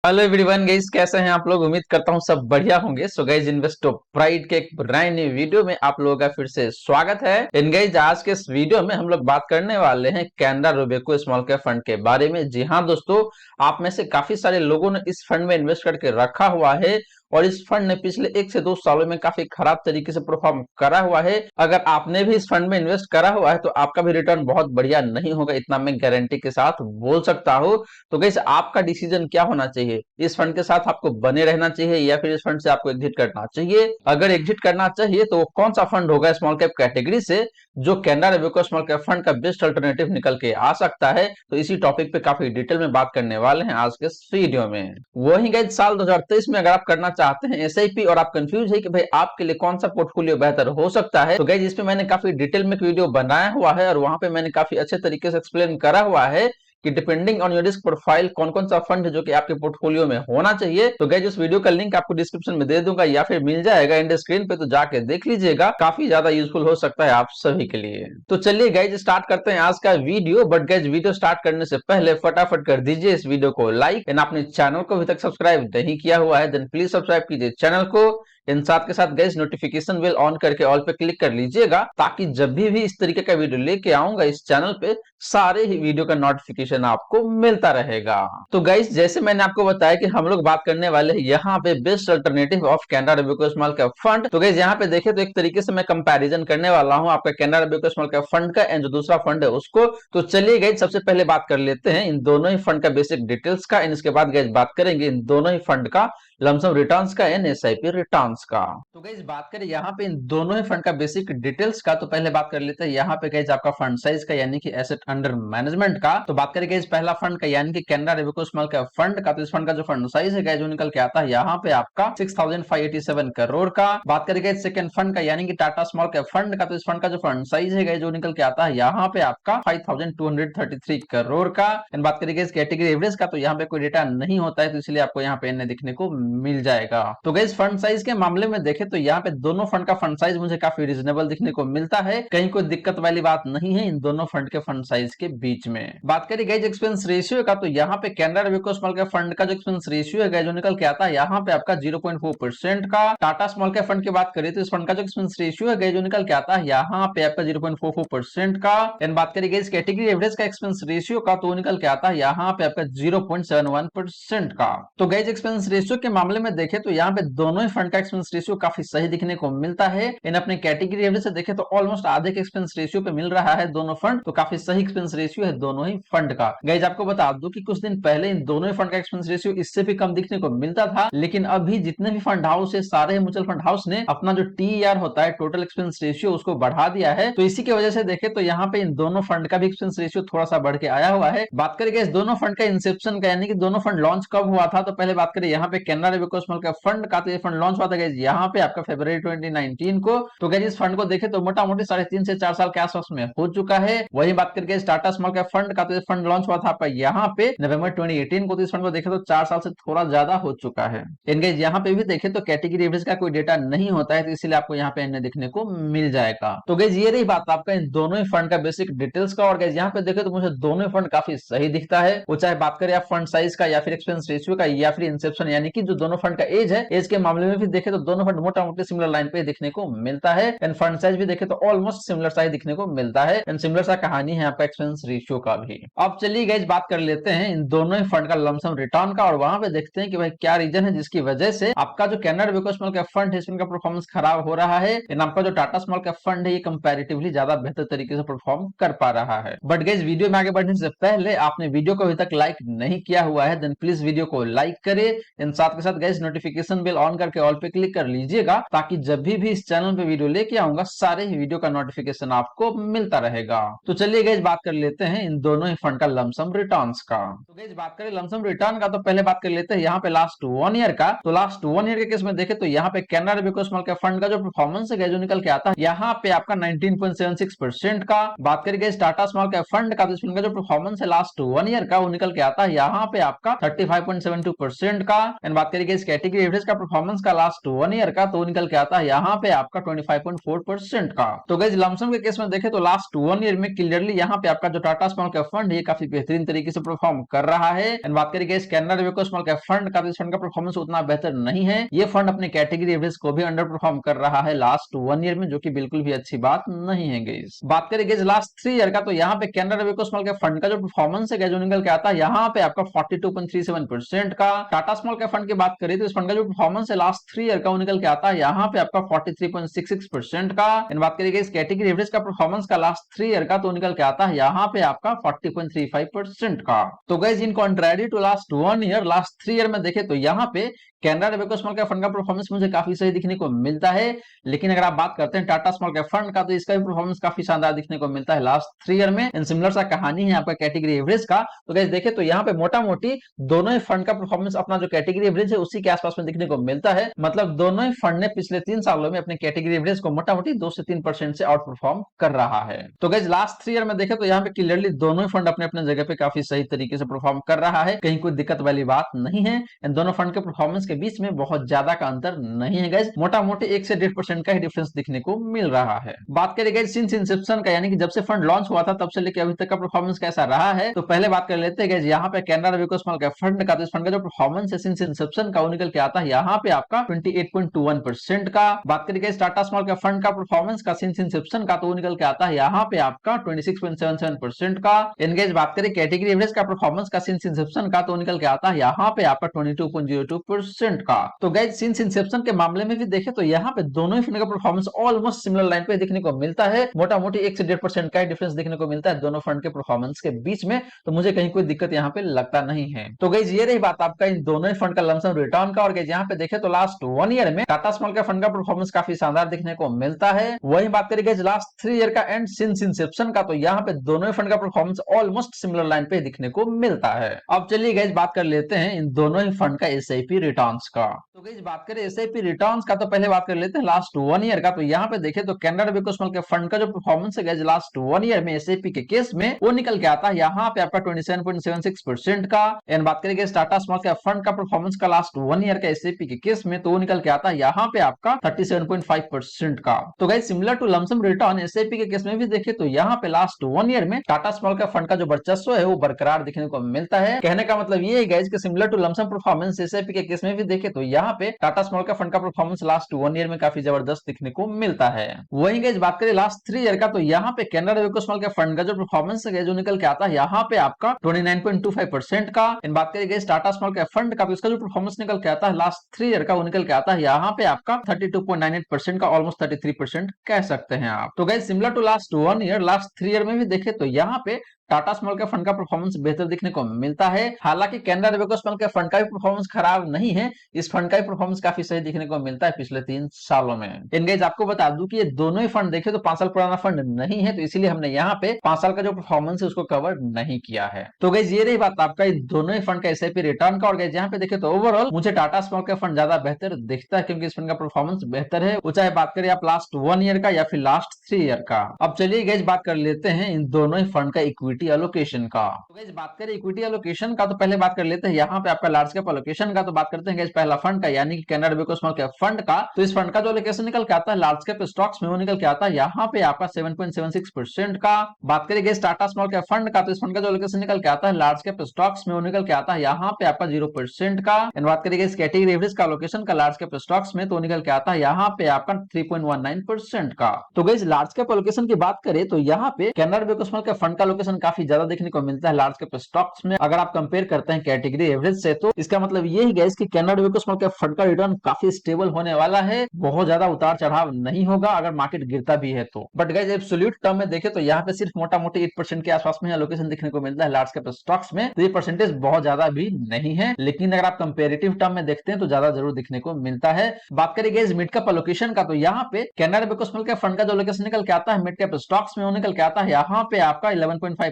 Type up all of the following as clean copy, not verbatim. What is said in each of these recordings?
Hello everyone guys, कैसे हैं आप लोग। उम्मीद करता हूं सब बढ़िया होंगे। सो गाइस, इन्वेस्टो प्राइड के एक नए नए वीडियो में आप लोगों का फिर से स्वागत है। इन गाइस, आज के इस वीडियो में हम लोग बात करने वाले हैं Canara Robeco small cap fund के बारे में। जी हां दोस्तों, आप में से काफी सारे लोगों ने इस फंड में इन्वेस्ट करके रखा हुआ है और इस फंड ने पिछले 1 से 2 सालों में काफी खराब तरीके से परफॉर्म करा हुआ है। अगर आपने भी इस फंड में इन्वेस्ट करा हुआ है तो आपका भी रिटर्न बहुत बढ़िया नहीं होगा, इतना मैं गारंटी के साथ बोल सकता हूं। तो गाइस, आपका डिसीजन क्या होना चाहिए? इस फंड के साथ आपको बने रहना चाहिए या फिर इस फंड से आपको एग्जिट करना चाहिए? अगर एग्जिट करना चाहिए तो वो कौन सा फंड होगा स्मॉल कैप कैटेगरी से जो Canara Robeco small cap fund का बेस्ट अल्टरनेटिव निकल के आ सकता है? तो इसी टॉपिक पे काफी डिटेल में बात करने वाले हैं आज के इस वीडियो में। वही गाइस, साल 2023 में अगर आप करना चाहते हैं एसआईपी और आप कंफ्यूज है कि भाई आपके लिए कौन सा पोर्टफोलियो बेहतर हो सकता है, तो गाइस इसमें मैंने काफी डिटेल में एक वीडियो बनाया हुआ है और वहां पे मैंने काफी अच्छे तरीके से एक्सप्लेन करा हुआ है कि depending on your risk profile कौन कौन सा फंड है जो कि आपके पोर्टफोलियो में होना चाहिए। तो गाइस, उस वीडियो का लिंक आपको डिस्क्रिप्शन में दे दूंगा या फिर मिल जाएगा एंड स्क्रीन पे, तो जाके देख लीजिएगा। काफी ज्यादा यूजफुल हो सकता है आप सभी के लिए। तो चलिए गाइस, स्टार्ट करते हैं आज का video. But guys, video start करने से पहले फटाफट कर दीजिए इस वीडियो को लाइक एंड आपने चैनल को अभी तक सब्सक्राइब नहीं किया हुआ है देन प्लीज सब्सक्राइब कीजिए चैनल को। इन साथ के साथ गाइस, नोटिफिकेशन बेल ऑन करके ऑल पे क्लिक कर लीजिएगा ताकि जब भी इस तरीके का वीडियो लेके आऊंगा इस चैनल पे सारे ही वीडियो का नोटिफिकेशन आपको मिलता रहेगा। तो गाइस, जैसे मैंने आपको बताया कि हम लोग बात करने वाले हैं यहाँ पे best alternative of Canara Robeco small cap fund. तो गाइस, यहाँ पे देखे तो एक तरीके से मैं कंपैरिजन करने वाला हूँ आपका Canara Robeco small cap fund का एंड जो दूसरा फंड है उसको। तो चलिए गाइस, सबसे पहले बात कर लेते हैं इन दोनों ही फंड का बेसिक डिटेल्स का एंड इसके बाद गाइस बात करेंगे इन दोनों ही फंड का लमसम रिटर्न्स का एंड एसआईपी रिटर्न्स का। तो गाइस, बात करें यहाँ पे इन दोनों ही फंड का बेसिक डिटेल्स का, तो पहले बात कर लेते हैं यहाँ पे गाइस आपका फंड साइज का यानी कि एसेट अंडर मैनेजमेंट का। तो बात करें गाइस पहला फंड का यानी कि Canara Robeco small cap fund का, तो इस फंड का जो फंड साइज है गाइस जो निकल के आता है यहाँ पे आपका 6587 करोड़ का। बात करें गाइस सेकंड फंड का यानी कि टाटा स्मॉल कैप फंड का, तो इस फंड का जो फंड साइज है गाइस जो निकल के आता है यहाँ पे आपका 5233 करोड़ का। एंड बात करें गाइस कैटेगरी एवरेज का, तो यहाँ पे कोई डेटा नहीं होता है तो इसलिए आपको यहाँ पे एन देखने को मिल जाएगा। तो गाइस, फंड साइज के मामले में देखें तो यहाँ पे दोनों फंड का फंड साइज मुझे काफी रीजनेबल दिखने को मिलता है, कहीं कोई दिक्कत वाली बात नहीं है इन दोनों फंड के फंड साइज के बीच में। बात करें गाइस एक्सपेंस रेशियो का, तो यहाँ पे Canara Robeco small cap fund का जो एक्सपेंस रेशियो है गाइस जो निकल के आता है यहाँ पे आपका 0.4% का। टाटा स्मॉल कैप फंड की बात करें तो इस फंड का जो एक्सपेंस रेशियो है गाइस जो निकल के आता है यहाँ पे आपका 0.44% का। एंड बात करें गाइस कैटेगरी एवरेज का एक्सपेंस रेशियो का, तो निकल के आता है यहाँ पे आपका 0.71% का। तो गाइस एक्सपेंस रेशियो के मामले में देखें तो यहाँ पे दोनों ही फंड का एक्सपेंस रेशियो काफी सही दिखने को मिलता है। इन अपने कैटेगरी एवरेज से देखें तो ऑलमोस्ट आधे के एक्सपेंस रेशियो पे मिल रहा है दोनों फंड, तो काफी सही एक्सपेंस रेशियो है दोनों ही फंड का। गाइस आपको बता दूं कि कुछ दिन पहले इन दोनों ही फंड का एक्सपेंस रेशियो इससे भी कम दिखने को मिलता था, लेकिन अभी जितने भी फंड हाउस है सारे म्यूचुअल फंड हाउस ने अपना जो टीईआर होता है टोटल एक्सपेंस रेशियो उसको बढ़ा दिया है। तो इसी की वजह से देखें तो यहाँ पे इन दोनों फंड का भी एक्सपेंस रेशियो थोड़ा सा बढ़ के आया हुआ है। बात करें इस दोनों फंड का इंसेप्शन का यानी कि दोनों फंड लॉन्च कब हुआ था, तो पहले बात करें यहाँ पे Canara Robeco small cap fund का, तो ये फंड लॉन्च हुआ था गाइस यहाँ पे आपका फरवरी 2019 को। तो गाइस इस फंड को देखे तो मोटा मोटी 3.5 से 4 साल के आसपास में हो चुका है। वही बात करके टाटा स्मॉल कैप फंड का, तो ये फंड लॉन्च हुआ था आपका यहाँ पे नवंबर 2018 को। तो इस फंड को देखे तो 4 साल से थोड़ा ज्यादा हो चुका है। गाइस यहाँ पे भी देखे तो कैटेगरी एवरेज का कोई डेटा नहीं होता है तो इसीलिए आपको यहाँ पे इन्हें देखने को मिल जाएगा। तो गाइस ये रही बात आपका इन दोनों ही फंड का बेसिक डिटेल्स का। और गाइस यहाँ पे देखे तो मुझे दोनों ही फंड काफी सही दिखता है, वो चाहे बात करें आप फंड साइज का या फिर एक्सपेंस रेशियो का या फिर इंसेप्शन यानी कि जो दोनों फंड का एज है, एज के मामले में भी देखे तो दोनों फंड मोटा मोटी सिमिलर लाइन पे देखने को मिलता है। एंड फंड साइज भी देखे तो ऑलमोस्ट सिमिलर साइज दिखने को मिलता है एंड सिमिलर सा कहानी है आपका एक्सपेंस रेशियो का भी। अब चलिए गाइस बात कर लेते हैं इन दोनों ही फंड का लमसम रिटर्न का और वहां पे देखते हैं कि भाई क्या रीजन है जिसकी वजह से आपका जो Canara Robeco small cap fund है इसका परफॉर्मेंस खराब हो रहा है एंड आपका जो टाटा स्मॉल कैप फंड है ये कंपैरेटिवली ज्यादा बेहतर तरीके से परफॉर्म कर पा रहा है। बट गाइस वीडियो में आगे बढ़ने से पहले आपने वीडियो को अभी तक लाइक नहीं किया हुआ है देन प्लीज वीडियो को लाइक करें एंड साथ के साथ गाइस नोटिफिकेशन बेल ऑन करके ऑल पे क्लिक कर लीजिएगा ताकि जब भी इस चैनल पे वीडियो लेके आऊंगा सारे ही वीडियो का नोटिफिकेशन आपको मिलता रहेगा। तो चलिए गाइस बात कर लेते हैं इन दोनों ही फंड का लमसम रिटर्न्स का। तो गाइस बात करें लमसम रिटर्न का, तो पहले बात कर लेते हैं यहाँ पे लास्ट 1 ईयर का। तो लास्ट 1 ईयर के केस में देखे तो यहाँ पे Canara Robeco small cap fund का जो परफॉर्मेंस है जो निकल के आता है यहाँ पे आपका 19.76% का। बात करें guys Tata small cap fund का, तो इस फंड का जो परफॉर्मेंस है लास्ट 1 ईयर का वो निकल के आता है यहाँ पे आपका 35.72% का। एंड बात करें गाइस कैटेगरी एवरेज का परफॉर्मेंस का लास्ट 1 ईयर का, तो निकल के आता है यहाँ पे आपका 25.4% का। तो गाइस लमसम के केस में देखें तो लास्ट 1 ईयर में क्लियरली यहाँ पे आपका जो टाटा स्मॉल कैप फंड है काफी बेहतरीन तरीके से परफॉर्म कर रहा है। एंड बात करें Canara Robeco small cap fund का, तो इस फंड का परफॉर्मेंस उतना बेहतर नहीं है। ये फंड अपने कैटेगरी एवरेज को भी अंडर परफॉर्म कर रहा है लास्ट 1 ईयर में, जो कि बिल्कुल भी अच्छी बात नहीं है गाइस। बात करें गाइस लास्ट 3 ईयर का, तो यहाँ पे Canara Robeco small cap fund का जो परफॉर्मेंस है जो निकल के आता है यहाँ पे आपका 42.37% का। टाटा स्मॉल कैप फंड की बात करें तो इस फंड का जो परफॉर्मेंस है लास्ट 3 ईयर का वो निकल के आता है यहाँ पे आपका 43.66% का। एंड बात करें इस कैटेगरी एवरेज का परफॉर्मेंस का लास्ट 3 ईयर का, तो निकल के आता है यहाँ पे आपका 40.35% का। तो guys in contrary to last 1 year, last 3 year में देखें तो यहाँ पे Canara Robeco small cap fund का परफॉर्मेंस मुझे काफी सही दिखने को मिलता है। लेकिन अगर आप बात करते हैं टाटा स्मॉल कैप फंड का, तो इसका भी परफॉर्मेंस काफी शानदार दिखने को मिलता है लास्ट 3 ईयर में। एंड सिमिलर सा कहानी है आपका कैटेगरी एवरेज का। तो गाइस देखें तो यहाँ पे मोटा मोटी दोनों ही फंड का परफॉर्मेंस अपना जो कैटेगरी एवरेज है उसी के आसपास में दिखने को मिलता है। मतलब दोनों ही फंड ने पिछले 3 सालों में अपने कैटेगरी एवरेज को मोटा मोटी 2 से 3% से आउट परफॉर्म कर रहा है। तो गाइस लास्ट 3 ईयर में देखें तो यहाँ पे क्लियरली दोनों ही फंड अपने अपने जगह पे काफी सही तरीके से परफॉर्म कर रहा है, कहीं कोई दिक्कत वाली बात नहीं है। एंड दोनों फंड के परफॉर्मेंस के बीच में बहुत ज्यादा का अंतर नहीं है गाइस, मोटा मोटी 1 से 1.5% का ही डिफरेंस दिखने को मिल रहा है। बात करें गाइस सिंस इंसेप्शन का, यानी कि जब से फंड लॉन्च हुआ था तब से लेकर अभी तक का परफॉर्मेंस कैसा रहा है, तो पहले बात कर लेते हैं गाइस यहाँ पे Canara Robeco small cap fund का। तो इस फंड का जो परफॉर्मेंस है सिंस इंसेप्शन का वो निकल के आता है यहाँ पे आपका 28.21% का। बात करें guys Tata small cap fund का परफॉर्मेंस का सिंस इंसेप्शन का, तो वो निकल के आता है यहाँ पे आपका 26.77% का। एनगेज बात करें कैटेगरी एवरेज का परफॉर्मेंस का सिंस इंसेप्शन का, तो निकल के आता है यहाँ पे आपका 22.02% का। तो गाइस सिंस इंसेप्शन के मामले में भी देखें तो यहाँ पे दोनों ही फंड का परफॉर्मेंस ऑलमोस्ट सिमिलर लाइन पे देखने को मिलता है। मोटा मोटी 1 से 1.5% का डिफरेंस देखने को मिलता है दोनों फंड के परफॉर्मेंस के बीच में। तो मुझे कहीं कोई दिक्कत यहाँ पे लगता नहीं है। तो गाइस ये रही बात आपका इन दोनों ही फंड का लमसम रिटर्न का। और गाइस यहाँ पे देखें तो लास्ट 1 ईयर में टाटा स्मॉल कैप फंड का परफॉर्मेंस काफी शानदार देखने को मिलता है। वही बात करें गाइस लास्ट 3 ईयर का एंड सिंस इंसेप्शन का, तो यहाँ पे दोनों ही फंड का परफॉर्मेंस ऑलमोस्ट सिमिलर लाइन पे दिखने को मिलता है। अब चलिए गाइस बात कर लेते हैं इन दोनों ही फंड का एसआईपी रिटर्न्स का। तो गाइस बात करें एसआईपी रिटर्न्स का, तो पहले बात कर लेते हैं लास्ट 1 ईयर का। तो यहाँ पे देखें तो Canara Robeco small cap fund का जो परफॉर्मेंस है गाइस लास्ट 1 ईयर में एसआईपी के केस में वो निकल के आता है यहाँ पे आपका 27.76% का। एंड बात करेंगे टाटा स्मॉल कैप फंड का परफॉर्मेंस का लास्ट 1 ईयर का एसआईपी के केस में, तो वो निकल के आता है यहाँ पे आपका 37.5% का। तो guys similar to lump sum return SIP के केस में भी देखें तो यहाँ पे लास्ट 1 ईयर में टाटा स्मॉल कैप फंड का जो वर्चस्व है वो बरकरार देखने को मिलता है। कहने का मतलब ये है गाइस कि similar to lump sum performance SIP के केस में भी देखें तो यहाँ पे टाटा स्मॉल कैप फंड का परफॉर्मेंस लास्ट 1 ईयर में काफी जबरदस्त दिखने को मिलता है। वहीं गाइस बात करें लास्ट 3 ईयर का, तो यहाँ पे Canara Robeco small cap fund का जो परफॉर्मेंस है जो निकल के आता है यहाँ पे आपका 29.25% का। इन बात करें guys Tata small cap fund का, तो इसका जो परफॉर्मेंस निकल के आता है लास्ट 3 ईयर का वो निकल के आता है यहाँ पे आपका 32.98% का, ऑलमोस्ट 33% कह सकते हैं आप। तो guys similar to last 1 year, last 3 year में भी देखें तो यहाँ पे टाटा स्मॉल कैप फंड का परफॉर्मेंस बेहतर दिखने को मिलता है। हालांकि Canara Robeco small cap fund का भी परफॉर्मेंस खराब नहीं है, इस फंड का भी परफॉर्मेंस काफी सही दिखने को मिलता है पिछले 3 सालों में। इन गाइस आपको बता दूं कि ये दोनों ही फंड देखे तो 5 साल पुराना फंड नहीं है, तो इसीलिए हमने यहाँ पे 5 साल का जो परफॉर्मेंस है उसको कवर नहीं किया है। तो गाइस ये रही बात आपका इन दोनों ही फंड का एसआईपी रिटर्न का। और गाइस यहाँ पे देखे तो ओवरऑल मुझे टाटा स्मॉल कैप फंड ज्यादा बेहतर दिखता है, क्योंकि इस फंड का परफॉर्मेंस बेहतर है, वो चाहे बात करें आप लास्ट 1 ईयर का या फिर लास्ट 3 ईयर का। अब चलिए गाइस बात कर लेते हैं इन दोनों ही फंड का इक्विटी एलोकेशन का। तो गाइस बात करें इक्विटी एलोकेशन का, तो पहले बात कर लेते हैं यहाँ पे आपका लार्ज कैप एलोकेशन का। तो बात करते हैं गाइस पहला फंड का, यानी कि Canara Robeco small cap fund का। तो इस फंड का जो एलोकेशन निकल के आता है लार्ज कैप स्टॉक्स में, वो निकल के आता है यहाँ पे आपका 7.76% का। बात करें guys Tata small cap fund का, तो इस फंड का जो एलोकेशन निकल के आता है लार्ज कैप स्टॉक्स में, वो निकल के आता है यहाँ पे आपका 0% का। एंड बात करें गाइस कैटेगरी एवरेज का एलोकेशन का लार्ज कैप स्टॉक्स में, तो निकल के आता है यहाँ पे आपका 3.19% का। तो गाइस लार्ज कैप एलोकेशन की बात करें तो यहाँ पे Canara Robeco small cap fund का एलोकेशन काफी ज्यादा देखने को मिलता है लार्ज कैप स्टॉक्स में। अगर आप कंपेयर करते हैं कैटेगरी एवरेज से, तो इसका मतलब ये ही गाइस कि Canara Robeco small cap fund का रिटर्न काफी स्टेबल होने वाला है, बहुत ज्यादा उतार चढ़ाव नहीं होगा अगर मार्केट गिरता भी है तो। बट गाइस एब्सोल्यूट टर्म में देखें तो यहाँ पे सिर्फ मोटा मोटी 8% के आसपास में एलोकेशन देखने को मिलता है लार्ज कैप स्टॉक्स में, तो ये परसेंटेज बहुत ज्यादा भी नहीं है। लेकिन अगर आप कंपेरेटिव टर्म में देखते हैं तो ज्यादा जरूर देखने को मिलता है। बात करें गाइस मिड कैप एलोकेशन का, तो यहाँ पे Canara Robeco small cap fund का जो एलोकेशन निकल के आता है मिड कैप स्टॉक्स में, वो निकल के आता है यहाँ पे आपका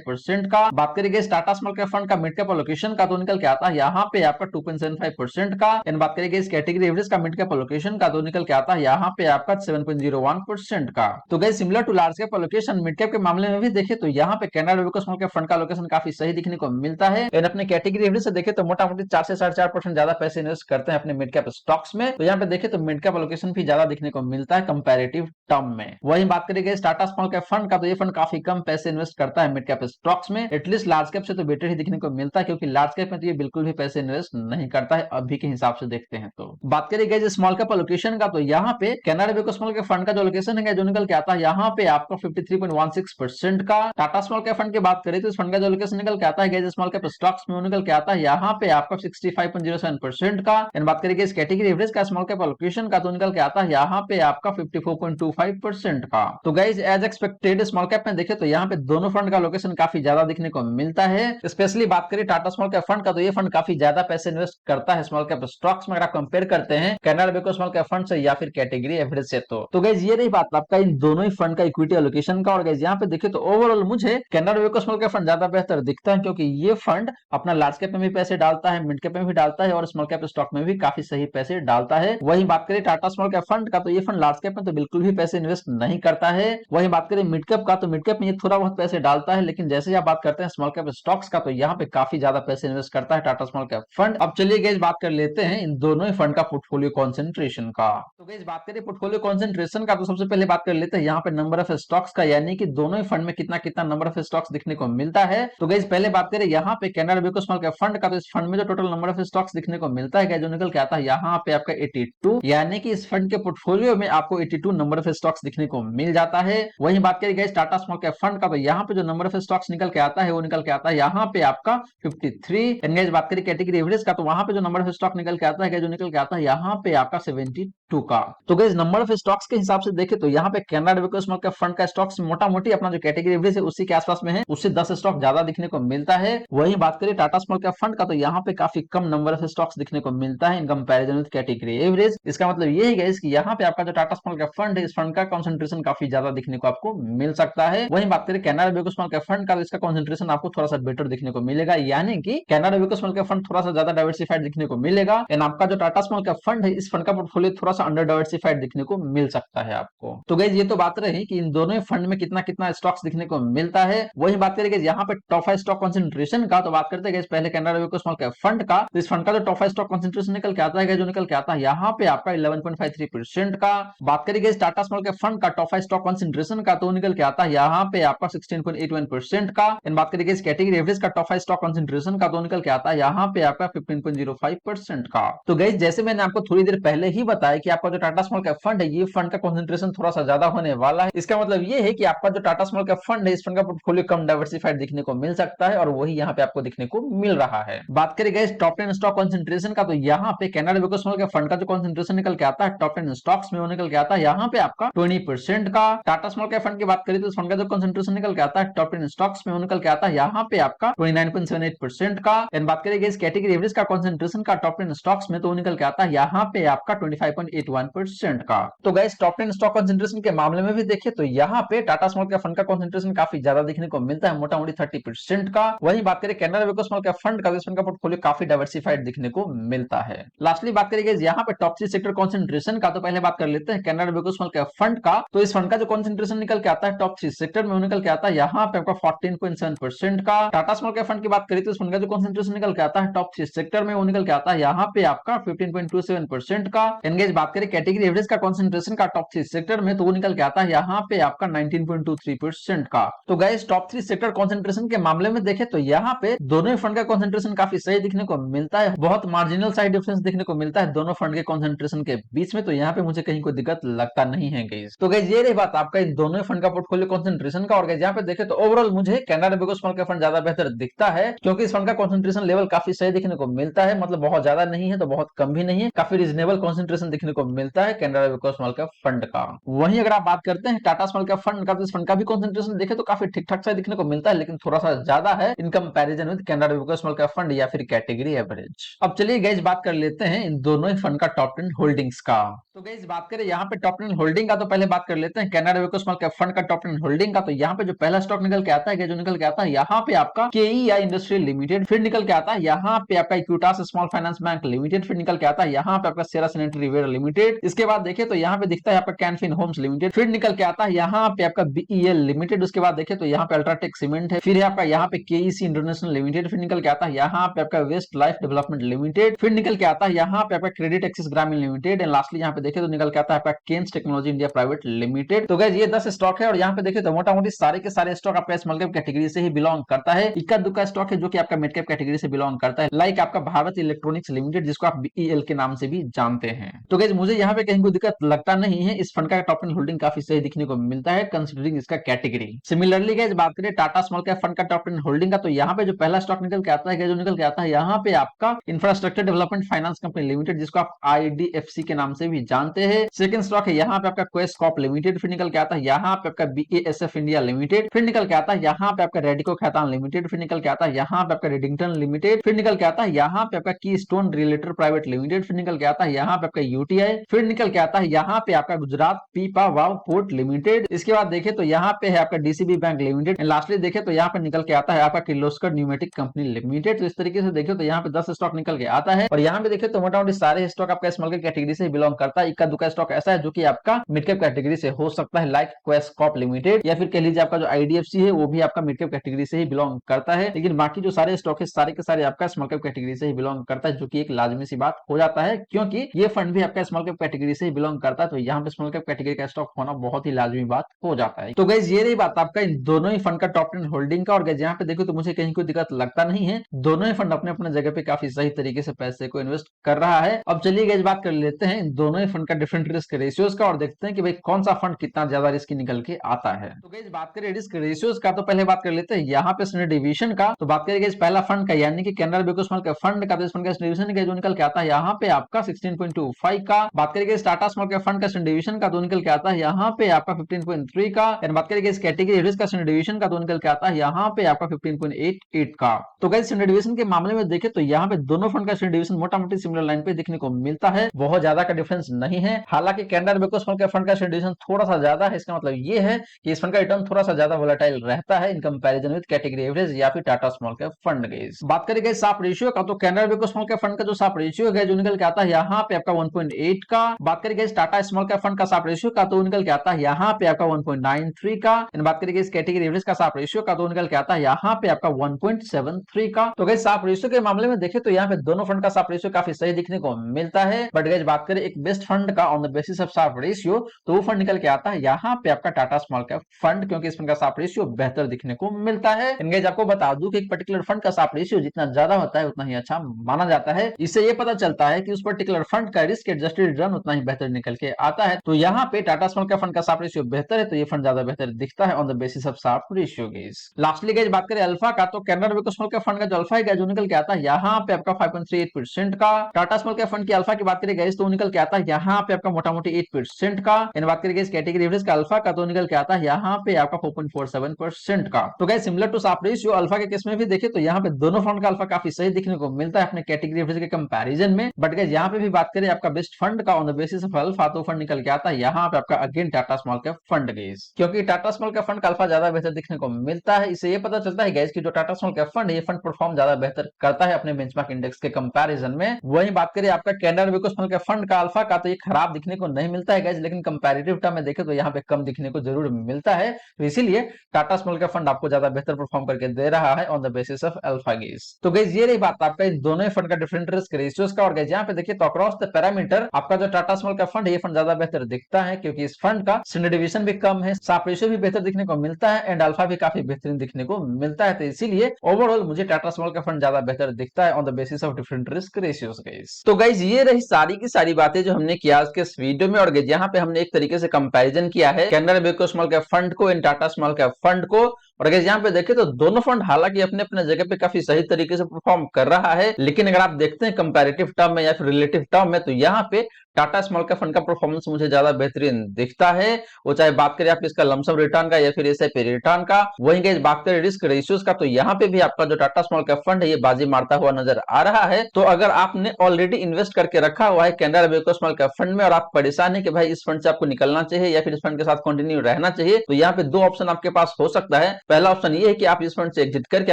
2.75% का। बात करेंगे टाटा स्मॉल कैप फंड का मिड कैप एलोकेशन का तो निकल के आता है यहाँ पे आपका 2.75% का। एंड बात करेंगे इस कैटेगरी एवरेज का मिड कैप एलोकेशन का तो निकल के आता है यहाँ पे आपका 7.01% का। तो guys similar to large cap allocation mid cap के मामले में भी देखे तो यहाँ पे Canara Robeco small cap fund का एलोकेशन काफी सही दिखने को मिलता है। एंड अपने कैटेगरी एवरेज से देखे तो मोटा मोटी 4 से 4.5% ज्यादा पैसे इन्वेस्ट करते हैं अपने मिड कैप स्टॉक्स में। तो यहाँ पे देखे तो मिड कैप एलोकेशन भी ज्यादा दिखने को मिलता है कंपैरेटिव टर्म में। वहीं बात करेंगे टाटा स्मॉल कैप फंड का तो ये फंड काफी कम पैसे इन्वेस्ट करता है मिड कैप स्टॉक्स में। एटलीस्ट लार्ज कैप से तो बेटर ही दिखने को मिलता है, क्योंकि लार्ज कैप में तो ये बिल्कुल भी पैसे इन्वेस्ट नहीं करता है अभी के हिसाब से देखते हैं। तो बात करेंगे स्मॉल कैप एलोकेशन का तो यहाँ पे Canara Robeco small cap fund का जो एलोकेशन है जो निकल के आता है यहाँ पे आपका 53.16% का। टाटा स्मॉल कैप फंड की बात करें तो इस फंड का जो एलोकेशन निकल के आता है स्मॉल कैप स्टॉक्स में निकल के आता है यहाँ पे आपका 65.07% का। एंड बात करेंगे इस कैटेगरी एवरेज का स्मॉल कैप एलोकेशन का तो निकल के आता है यहाँ पे आपका 54.25% का। तो guys as expected small cap में देखे तो यहाँ पे दोनों फंड का लोकेशन काफी ज्यादा दिखने को मिलता है। स्पेशली बात करें टाटा स्मॉल कैप फंड का तो ये फंड काफी ज्यादा पैसे इन्वेस्ट करता है स्मॉल कैप स्टॉक्स में अगर आप कंपेयर करते हैं Canara Robeco small cap fund से या फिर कैटेगरी एवरेज से। तो गाइज ये रही बात आपका इन दोनों ही फंड का इक्विटी एलोकेशन का। और गाइज यहाँ पे देखे तो ओवरऑल मुझे Canara Robeco small cap fund ज्यादा बेहतर दिखता है, क्योंकि ये फंड अपना लार्ज कैप में भी पैसे डालता है, मिड कैप में भी डालता है और स्मॉल कैप स्टॉक में भी काफी सही पैसे डालता है। वहीं बात करें टाटा स्मॉल कैप फंड का तो ये फंड लार्ज कैप में तो बिल्कुल भी पैसे इन्वेस्ट नहीं करता है। वहीं बात करें मिड कैप का तो मिड कैप में ये थोड़ा बहुत पैसे डालता है, लेकिन जैसे ही आप बात करते हैं स्मॉल कैप स्टॉक्स का तो यहाँ पे काफी ज्यादा पैसे इन्वेस्ट करता है टाटा स्मॉल कैप फंड। अब चलिए गाइस बात कर लेते हैं इन दोनों ही फंड का पोर्टफोलियो कॉन्सेंट्रेशन का। तो गाइस बात करें पोर्टफोलियो कॉन्सेंट्रेशन का तो सबसे पहले बात कर लेते हैं यहाँ पे नंबर ऑफ स्टॉक्स का, यानी कि दोनों ही फंड में कितना कितना नंबर ऑफ स्टॉक्स दिखने को मिलता है। तो गाइस पहले बात करें यहाँ पे Canara Robeco small cap fund का तो इस फंड में जो टोटल नंबर ऑफ स्टॉक्स दिखने को मिलता है जो निकल के आता है यहाँ पे आपका 82, यानी कि इस फंड के पोर्टफोलियो में आपको 82 नंबर ऑफ स्टॉक्स दिखने को मिल जाता है। वहीं बात करें guys Tata small cap fund का तो यहाँ पे जो नंबर ऑफ स्टॉक्स निकल के आता है वो निकल के आता है यहाँ पे आपका 53। एंड गाइस बात करें कैटेगरी एवरेज का तो वहां पे जो नंबर ऑफ स्टॉक निकल के आता है जो निकल के आता है यहाँ पे आपका 72 का। तो गाइस नंबर ऑफ स्टॉक्स के हिसाब से देखें तो यहाँ पे Canara Robeco small cap fund का स्टॉक्स मोटा मोटी अपना जो कैटेगरी एवरेज है उसी के आसपास में है, उससे 10 स्टॉक ज्यादा दिखने को मिलता है। वहीं बात करें टाटा स्मॉल कैप फंड का तो यहाँ पे काफी कम नंबर ऑफ स्टॉक्स दिखने को मिलता है in comparison with category average. इसका मतलब ये है गाइस कि यहाँ पे आपका जो टाटा स्मॉल कैप फंड है इस फंड का कंसंट्रेशन काफी ज्यादा दिखने को आपको मिल सकता है। वहीं बात करें Canara Robeco small cap fund का तो इसका कंसंट्रेशन आपको थोड़ा सा बेटर दिखने को मिलेगा, यानी कि Canara Robeco small cap fund थोड़ा सा ज्यादा डाइवर्सिफाइड दिखने को मिलेगा। एंड आपका जो टाटा स्मॉल कैप फंड है इस फंड का पोर्टफोलियो थोड़ा सा अंडर डाइवर्सिफाइड दिखने को मिल सकता है आपको। तो गाइस ये तो बात रही कि इन दोनों फंड में कितना कितना स्टॉक्स दिखने को मिलता है। वही बात करेंगे यहाँ पे टॉप 5 स्टॉक कंसंट्रेशन का तो बात करते हैं पहले Canara Robeco small cap fund का। तो इस फंड का जो टॉप 5 स्टॉक कंसंट्रेशन निकल के आता है जो निकल के आता है यहाँ पे आपका 11.53% का। बात करेंगे टाटा स्मॉल कैप फंड का टॉप 5 स्टॉक कंसंट्रेशन का तो निकल के आता है यहाँ पे आपका 16.81% का। एंड बात करेंगे इस कैटेगरी एवरेज का टॉप 5 स्टॉक कंसंट्रेशन का तो निकल के आता है यहाँ पे आपका 15.05% का। तो गाइस जैसे मैंने आपको थोड़ी देर पहले ही बताया कि आपका जो टाटा स्मॉल कैप फंड है ये फंड का कंसंट्रेशन थोड़ा सा ज्यादा होने वाला है। इसका मतलब ये है कि आपका जो टाटा स्मॉल कैप फंड है इस फंड का पोर्टफोलियो कम डाइवर्सिफाइड दिखने को मिल सकता है और वही यहाँ पे आपको दिखने को मिल रहा है। बात करें गाइस टॉप 10 स्टॉक कंसंट्रेशन का तो यहाँ पे Canara Robeco small cap fund का जो कंसंट्रेशन निकल के आता है टॉप 10 स्टॉक्स में वो निकल के आता है यहाँ पे आपका 20% का। टाटा स्मॉल कैप फंड की बात करें तो इस फंड का जो कंसंट्रेशन निकल के आता है टॉप 10 स्टॉक्स में वो निकल के आता है यहाँ पे आपका 29.78% का। एंड बात करेंगे इस कैटेगरी एवरेज का कंसंट्रेशन का टॉप 10 स्टॉक्स में तो निकल के आता है यहाँ पे आपका 25.81% का। तो गाइस टॉप 10 स्टॉक कंसंट्रेशन के मामले में भी देखें तो यहाँ पे टाटा स्मॉल कैप फंड का कंसंट्रेशन काफी ज्यादा दिखने को मिलता है, मोटा मोटी 30% का। वहीं बात करें Canara Robeco small cap fund का, इस फंड का पोर्टफोलियो काफी डाइवर्सिफाइड दिखने को मिलता है। लास्टली बात करेंगे यहाँ पे टॉप 3 सेक्टर कंसंट्रेशन का तो पहले बात कर लेते हैं Canara Robeco small cap fund का। तो इस फंड का जो कंसंट्रेशन निकल के आता है टॉप 3 सेक्टर में निकल के आता है यहाँ पे आपका 14.7% का। टाटा स्मॉल कैप फंड की बात करें तो इस फंड का जो कंसंट्रेशन निकल के आता है टॉप 3 सेक्टर में वो निकल के आता है यहाँ पे आपका 15.27% का। एंगेज बात करें कैटेगरी एवरेज का कंसंट्रेशन का टॉप 3 सेक्टर में तो वो निकल के आता है यहाँ पे आपका 19.23% का। तो गाइस टॉप 3 सेक्टर कंसंट्रेशन के मामले में देखें तो यहाँ पे दोनों फंड का कंसंट्रेशन काफी सही दिखने को मिलता है, बहुत मार्जिनल साइड डिफरेंस दिखने को मिलता है दोनों फंड के कंसंट्रेशन के बीच में। तो यहाँ पे मुझे कहीं कोई दिक्कत लगता नहीं है गाइस। तो गाइस ये रही बात आपका इन दोनों फंड का पोर्टफोलियो कंसंट्रेशन का। और गाइस यहाँ पे देखें तो ओवरऑल मुझे Canara Robeco small cap fund ज्यादा बेहतर दिखता है, क्योंकि इस फंड का कंसंट्रेशन लेवल काफी सही दिखने को मिलता है, मतलब बहुत ज्यादा नहीं है तो बहुत कम भी नहीं है, काफी रीजनेबल कंसंट्रेशन दिखने को मिलता है Canara Robeco small cap fund का। वहीं अगर आप बात करते हैं टाटा स्मॉल कैप फंड का तो इस फंड का भी कंसंट्रेशन देखें तो काफी ठीक ठाक सा दिखने को मिलता है, लेकिन थोड़ा सा ज्यादा है in comparison with Canara Robeco small cap fund या फिर कैटेगरी एवरेज। अब चलिए गाइस बात कर लेते हैं इन दोनों ही फंड का टॉप 10 होल्डिंग्स का। तो गाइस बात करें यहाँ पे टॉप 10 होल्डिंग का तो पहले बात कर लेते हैं Canara Robeco small cap fund का टॉप 10 होल्डिंग का। तो यहाँ पे जो पहला स्टॉक निकल के आता आता है जो निकल के आता है यहाँ पे आपका KEI इंडस्ट्रियल लिमिटेड, फिर निकल के आता है यहाँ पे आपका Equitas small finance bank limited, फिर निकल के आता है यहाँ पे आपका सेरा सैनिटरी वेयर लिमिटेड। इसके बाद देखे तो यहाँ पे दिखता है आपका कैनफिन होम्स लिमिटेड, फिर निकल के आता है यहाँ पे आपका BEL लिमिटेड। उसके बाद देखे तो यहाँ पे अल्ट्राटेक सीमेंट है, फिर है आपका यहाँ पे KEC इंटरनेशनल लिमिटेड, फिर निकल के आता है यहाँ पे आपका वेस्ट लाइफ डेवलपमेंट लिमिटेड, फिर निकल के आता है यहाँ पे आपका credit access Grameen limited and lastly यहाँ पे देखे तो निकल के आता है आपका Kaynes technology India private limited. तो गाइस ये 10 स्टॉक है और यहाँ पे देखे तो मोटा मोटी सारे के सारे स्टॉक आपका स्मॉल कैप कैटेगरी से ही बिलोंग करता है। इक्का दुक्का स्टॉक है जो कि आपका मिड कैप कैटेगरी से बिलोंग करता है, लाइक आपका भारत इलेक्ट्रॉनिक्स लिमिटेड जिसको आप BEL के नाम से भी जानते हैं। तो गाइस मुझे यहाँ पे कहीं कोई दिक्कत लगता नहीं है, इस फंड का टॉप टेन होल्डिंग काफी सही दिखने को मिलता है कंसिडरिंग इसका कैटेगरी। सिमिलरली गाइस बात करें टाटा स्मॉल कैप फंड का टॉप टेन होल्डिंग का, तो यहाँ पे जो पहला स्टॉक निकल के आता है जो निकल के आता है यहाँ पे आपका infrastructure development finance company limited जिसको आप IDFC के नाम से भी जानते हैं। सेकंड स्टॉक है यहाँ पे आपका क्वेस्ट कॉर्प लिमिटेड, फिर निकल के आता है यहाँ पे आपका BASF इंडिया लिमिटेड, फिर निकल के आता है यहाँ पे आपका रेडिको खैतान लिमिटेड, फिर निकल के आता है यहाँ पे आपका रेडिंगटन लिमिटेड, फिर निकल के आता है यहाँ पे आपका की स्टोन रिलेटर प्राइवेट लिमिटेड, फिर निकल के आता है यहाँ पे आपका UTI, फिर निकल के आता है यहाँ पे आपका गुजरात पीपा वाव पोर्ट लिमिटेड। इसके बाद देखे तो यहाँ पे है आपका DCB बैंक लिमिटेड, लास्टली देखे तो यहाँ पे निकल के आता है आपका किर्लोस्कर न्यूमेटिक कंपनी लिमिटेड। तो इस तरीके से देखे तो यहाँ पे 10 स्टॉक निकल के आता है और यहाँ पे देखे तो मोटा मोटी सारे स्टॉक आपका स्मॉल कैप कैटेगरी से बिलोंग करता है। इक्का दुक्का स्टॉक ऐसा है जो कि आपका मिड कैप कैटेगरी से हो सकता है, लाइक क्वेस्ट कॉर्प लिमिटेड, या फिर कह लीजिए आपका जो IDFC है वो भी आपका मिड कैप कैटेगरी से ही बिलोंग करता है। लेकिन बाकी जो सारे स्टॉक है सारे के सारे आपका स्मॉल कैप कैटेगरी से ही बिलोंग करता है, जो कि एक लाजमी सी बात हो जाता है क्योंकि ये फंड भी आपका स्मॉल कैप कैटेगरी से ही बिलोंग करता है। तो यहाँ पे स्मॉल कैप कैटेगरी का स्टॉक होना बहुत ही लाजमी बात हो जाता है। तो गाइस ये रही बात आपका इन दोनों ही फंड का टॉप 10 होल्डिंग का। और गाइस यहाँ पे देखो तो मुझे कहीं कोई दिक्कत लगता नहीं है, दोनों ही फंड अपने अपने जगह पे काफी सही तरीके से पैसे को इन्वेस्ट कर रहा है। अब चलिए गाइस बात कर लेते हैं इन दोनों ही फंड का डिफरेंट रिस्क रेशियोज का और देखते हैं कि भाई कौन सा फंड कितना ज्यादा रिस्क निकल के आता है। तो गाइस बात करें रिस्क रेशियोज का तो पहले बात कर लेते हैं यहाँ पे स्टैंडर्ड डिवीजन का। तो बात करेंगे पहला फंड का यानी कि Canara bank small cap fund का, तो इस फंड का डिवीजन का जो निकल के आता है यहाँ पे आपका 16.25 का। बात करेंगे टाटा स्मॉल कैप फंड का स्टैंडर्ड डिवीजन का तो निकल के आता है यहाँ पे आपका 15.3 का। एंड बात करेंगे इस कैटेगरी रिस्क का स्टैंडर्ड डिवीजन का तो निकल के आता है यहाँ पे आपका 15.88 का। तो गाइस स्टैंडर्ड डिवीजन के मामले में देखें तो यहाँ पे दोनों फंड का स्टैंडर्ड डिवीजन मोटा मोटी सिमिलर लाइन पे देखने को मिलता है, बहुत ज्यादा का डिफरेंस नहीं है। हालांकि Canara bank small cap fund का स्टैंडर्ड डिवीजन थोड़ा सा ज्यादा है, इसका मतलब ये है कि इस फंड का रिटर्न थोड़ा सा ज्यादा वोलेटाइल रहता है in comparison with category average या फिर Tata small cap fund. Guys बात करेंगे साफ रेशियो का तो Canara bank small cap fund का जो साफ रेशियो है जो निकल के आता है यहाँ पे आपका 1.8 का। बात करेंगे टाटा स्मॉल कैप फंड का साफ रेशियो का तो निकल के आता है यहाँ पे आपका 1.93 का। बात करेंगे इस कैटेगरी एवरेज का साफ रेशियो का तो निकल के आता है यहाँ पे आपका 1.73 का। तो गाइस साफ रेशियो के मामले में देखें तो यहाँ पे दोनों फंड का साफ रेशियो काफी सही दिखने को मिलता है। बट गाइस बात करें एक बेस्ट फंड का ऑन द बेसिस ऑफ साफ रेशियो तो वो फंड निकल के आता है यहाँ पे आपका टाटा स्मॉल कैप फंड, क्योंकि इस फंड का साफ रेशियो बेहतर दिखने को मिलता है। गाइस आपको बता दूं कि एक पर्टिकुलर फंड का साफ रेशियो जितना ज्यादा होता है उतना ही अच्छा माना जाता है। इससे ये पता चलता है कि उस पर्टिकुलर फंड का रिस्क एडजस्टेड रिटर्न उतना ही बेहतर निकल के आता है। तो यहाँ पे टाटा स्मॉल कैप फंड का साफ रेशियो बेहतर है तो ये फंड ज्यादा बेहतर दिखता है ऑन द बेसिस ऑफ साफ रेशियो। गाइस लास्टली गाइस बात करें अल्फा का तो Canara bank small cap fund का जो अल्फा है जो निकल के आता है यहाँ पे आपका 5.38% का। टाटा स्मॉल कैप फंड की अल्फा की बात करें गाइस तो निकल के आता है यहाँ पे आपका मोटा मोटी 8% का। इन बात करेंगे इस कैटेगरी एवरेज का अल्फा का तो निकल के आता है यहाँ पे आपका 4.47% का। तो गाइस सिमिलर टू साफ रेशियो अल्फा के केस में भी देखे तो यहाँ पे दोनों फंड का अल्फा काफी सही दिखने को मिलता है अपने कैटेगरी एवरेज के कंपैरिजन में। बट गाइस यहाँ पे भी बात करें आपका बेस्ट फंड का on the basis of alpha तो फंड निकल के आता है यहाँ पे आपका again Tata small cap fund. Guys क्योंकि टाटा स्मॉल कैप फंड का अल्फा ज्यादा बेहतर दिखने को मिलता है, इससे ये पता चलता है गाइस कि जो टाटा स्मॉल कैप फंड है ये फंड परफॉर्म ज्यादा बेहतर करता है अपने बेंचमार्क इंडेक्स के कंपैरिजन में। वहीं बात करें आपका Canara bank small cap fund का अल्फा का तो ये खराब दिखने को नहीं मिलता है गाइस, लेकिन कंपैरेटिव टर्म में देखें तो यहाँ पे कम दिखने को जरूर मिलता है। तो इसीलिए टाटा स्मॉल कैप फंड आपको ज्यादा बेहतर परफॉर्म करके दे रहा है on the basis of alpha. Guys तो गाइस ये रही बात आपका इन दोनों ही फंड का डिफरेंट रिस्क रेशियोज का। और गाइस यहाँ पे देखिए तो अक्रॉस द पैरामीटर आपका जो टाटा स्मॉल कैप फंड है ये फंड ज्यादा बेहतर दिखता है क्योंकि इस फंड का स्टैंडर्ड डिवीजन भी कम है, साफ रेशियो भी बेहतर दिखने को मिलता है एंड अल्फा भी काफी बेहतरीन दिखने को मिलता है। तो इसीलिए ओवरऑल मुझे टाटा स्मॉल कैप फंड ज्यादा बेहतर दिखता है on the basis of different risk ratios. Guys तो गाइस ये रही सारी की सारी बातें जो हमने किया आज के इस वीडियो में। और गाइस यहाँ पे हमने एक तरीके से कंपैरिजन किया है Canara bank small cap fund को इन टाटा स्मॉल कैप फंड को। और अगर यहाँ पे देखें तो दोनों फंड हालांकि अपने अपने जगह पे काफी सही तरीके से परफॉर्म कर रहा है, लेकिन अगर आप देखते हैं कंपैरेटिव टर्म में या फिर रिलेटिव टर्म में तो यहाँ पे टाटा स्मॉल कैप फंड का परफॉर्मेंस मुझे ज्यादा बेहतरीन दिखता है। वो चाहे बात करें आप इसका लमसम रिटर्न का या फिर एसआईपी रिटर्न का। वहीं गाइस बात करें रिस्क रेशियोज का तो यहाँ पे भी आपका जो टाटा स्मॉल कैप फंड है ये बाजी मारता हुआ नजर आ रहा है। तो अगर आपने ऑलरेडी इन्वेस्ट करके रखा हुआ है Canara bank small cap fund में और आप परेशान है कि भाई इस फंड से आपको निकलना चाहिए या फिर इस फंड के साथ कंटिन्यू रहना चाहिए, तो यहाँ पे दो ऑप्शन आपके पास हो सकता है। पहला ऑप्शन ये है कि आप इस फंड से एग्जिट करके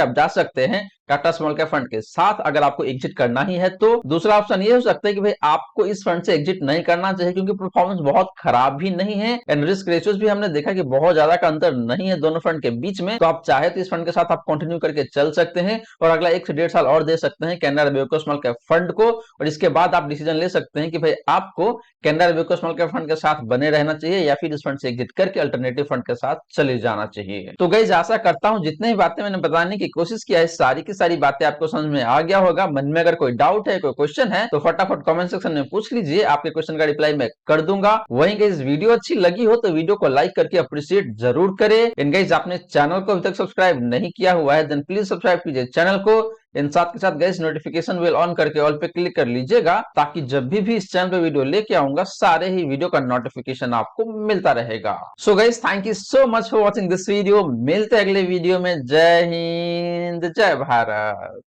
आप जा सकते हैं टाटा स्मॉल कैप फंड के साथ, अगर आपको एग्जिट करना ही है तो। दूसरा ऑप्शन ये हो सकता है कि भाई आपको इस फंड से एग्जिट नहीं करना चाहिए क्योंकि परफॉर्मेंस बहुत खराब भी नहीं है एंड रिस्क रेशियोज भी हमने देखा कि बहुत ज्यादा का अंतर नहीं है दोनों फंड के बीच में, तो आप चाहे तो इस फंड के साथ आप कंटिन्यू करके चल सकते हैं और अगला 1 से 1.5 साल और दे सकते हैं Canara Robeco small cap fund को, और इसके बाद आप डिसीजन ले सकते हैं कि भाई आपको Canara Robeco small cap fund के साथ बने रहना चाहिए या फिर इस फंड से एग्जिट करके अल्टरनेटिव फंड के साथ चले जाना चाहिए। तो गाइस आशा करता हूं जितने भी बातें मैंने बताने की कोशिश किया है सारी की सारी बातें आपको समझ में आ गया होगा। मन में अगर कोई डाउट है, कोई क्वेश्चन है तो फटाफट कमेंट सेक्शन में पूछ लीजिए, आपके क्वेश्चन का रिप्लाई मैं कर दूंगा। वहीं गाइस वीडियो अच्छी लगी हो तो वीडियो को लाइक करके अप्रिशिएट जरूर करें। इन गाइस आपने चैनल को अभी तक सब्सक्राइब नहीं किया हुआ है देन प्लीज सब्सक्राइब कीजिए चैनल को। इन साथ के साथ गाइस नोटिफिकेशन बेल ऑन करके ऑल पे क्लिक कर लीजिएगा ताकि जब भी इस चैनल पे वीडियो लेके आऊंगा सारे ही वीडियो का नोटिफिकेशन आपको मिलता रहेगा। So guys thank you so much for watching this video. मिलते हैं अगले वीडियो में। जय हिंद, जय भारत।